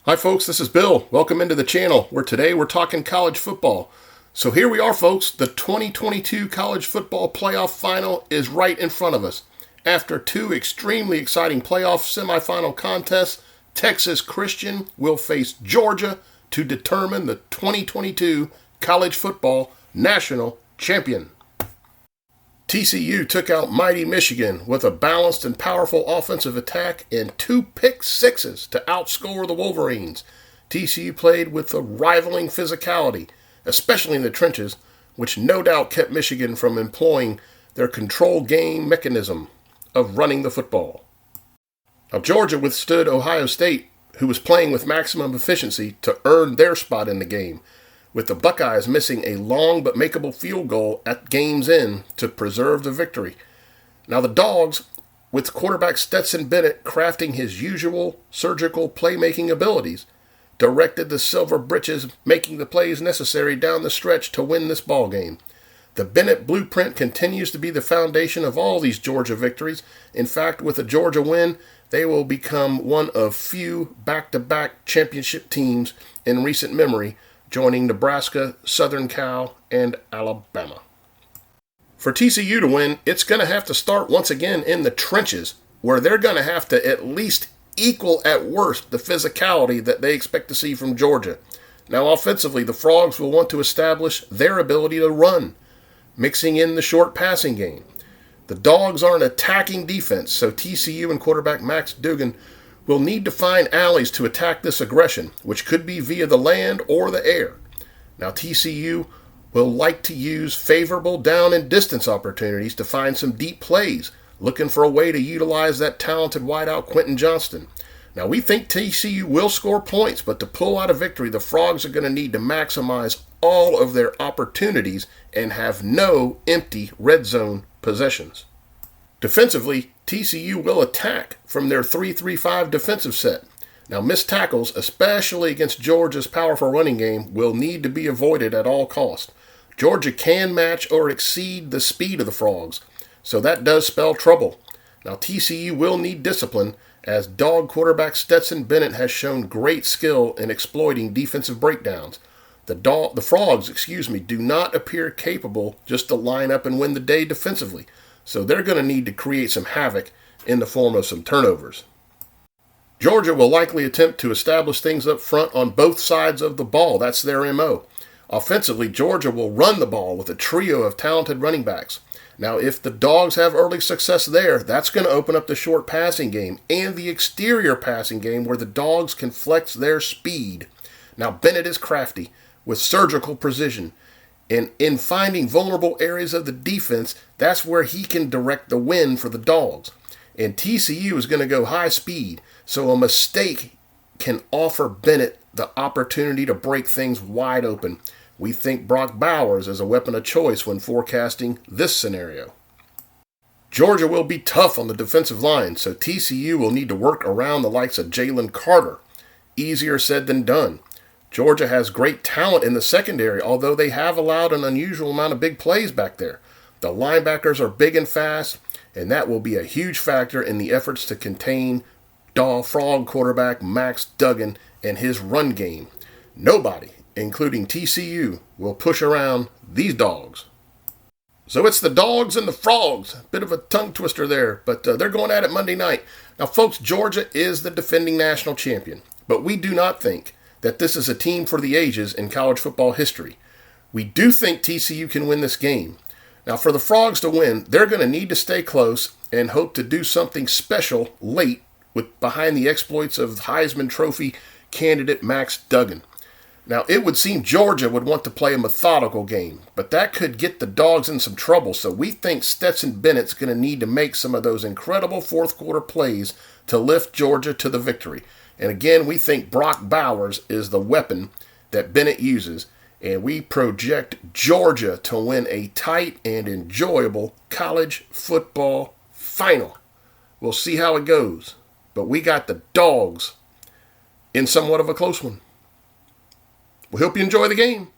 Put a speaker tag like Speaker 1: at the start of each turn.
Speaker 1: Hi folks, this is Bill. Welcome into the channel where today we're talking college football. So here we are folks, the 2022 college football playoff final is right in front of us. After two extremely exciting playoff semifinal contests, Texas Christian will face Georgia to determine the 2022 college football national champion. TCU took out mighty Michigan with a balanced and powerful offensive attack and two pick sixes to outscore the Wolverines. TCU played with a rivaling physicality, especially in the trenches, which no doubt kept Michigan from employing their control game mechanism of running the football. Now, Georgia withstood Ohio State, who was playing with maximum efficiency, to earn their spot in the game, with the Buckeyes missing a long but makeable field goal at game's end to preserve the victory. Now the Dogs, with quarterback Stetson Bennett crafting his usual surgical playmaking abilities, directed the Silver Britches making the plays necessary down the stretch to win this ball game. The Bennett blueprint continues to be the foundation of all these Georgia victories. In fact, with a Georgia win, they will become one of few back-to-back championship teams in recent memory, joining Nebraska, Southern Cal, and Alabama. For TCU to win, it's going to have to start once again in the trenches, where they're going to have to at least equal at worst the physicality that they expect to see from Georgia. Now offensively, the Frogs will want to establish their ability to run, mixing in the short passing game. The Dogs are an attacking defense, so TCU and quarterback Max Duggan will need to find alleys to attack this aggression, which could be via the land or the air. Now TCU will like to use favorable down and distance opportunities to find some deep plays, looking for a way to utilize that talented wideout Quentin Johnston. Now we think TCU will score points, but to pull out a victory, the Frogs are going to need to maximize all of their opportunities and have no empty red zone possessions. Defensively, TCU will attack from their 3-3-5 defensive set. Now, missed tackles, especially against Georgia's powerful running game, will need to be avoided at all costs. Georgia can match or exceed the speed of the Frogs, so that does spell trouble. Now, TCU will need discipline, as dog quarterback Stetson Bennett has shown great skill in exploiting defensive breakdowns. The Frogs, do not appear capable just to line up and win the day defensively. So they're going to need to create some havoc in the form of some turnovers. Georgia will likely attempt to establish things up front on both sides of the ball. That's their MO. Offensively, Georgia will run the ball with a trio of talented running backs. Now, if the Dogs have early success there, that's going to open up the short passing game and the exterior passing game where the Dogs can flex their speed. Now, Bennett is crafty with surgical precision. And in finding vulnerable areas of the defense, that's where he can direct the win for the Dogs. And TCU is going to go high speed, so a mistake can offer Bennett the opportunity to break things wide open. We think Brock Bowers is a weapon of choice when forecasting this scenario. Georgia will be tough on the defensive line, so TCU will need to work around the likes of Jalen Carter. Easier said than done. Georgia has great talent in the secondary, although they have allowed an unusual amount of big plays back there. The linebackers are big and fast, and that will be a huge factor in the efforts to contain Frog quarterback Max Duggan and his run game. Nobody, including TCU, will push around these Dogs. So it's the Dogs and the Frogs. Bit of a tongue twister there, but they're going at it Monday night. Now, folks, Georgia is the defending national champion, but we do not think that this is a team for the ages in college football history. We do think TCU can win this game. Now, for the Frogs to win, they're going to need to stay close and hope to do something special late behind the exploits of Heisman Trophy candidate Max Duggan. Now, it would seem Georgia would want to play a methodical game, but that could get the Dogs in some trouble, so we think Stetson Bennett's going to need to make some of those incredible fourth quarter plays to lift Georgia to the victory. And again, we think Brock Bowers is the weapon that Bennett uses, and we project Georgia to win a tight and enjoyable college football final. We'll see how it goes, but we got the Dogs in somewhat of a close one. We hope you enjoy the game.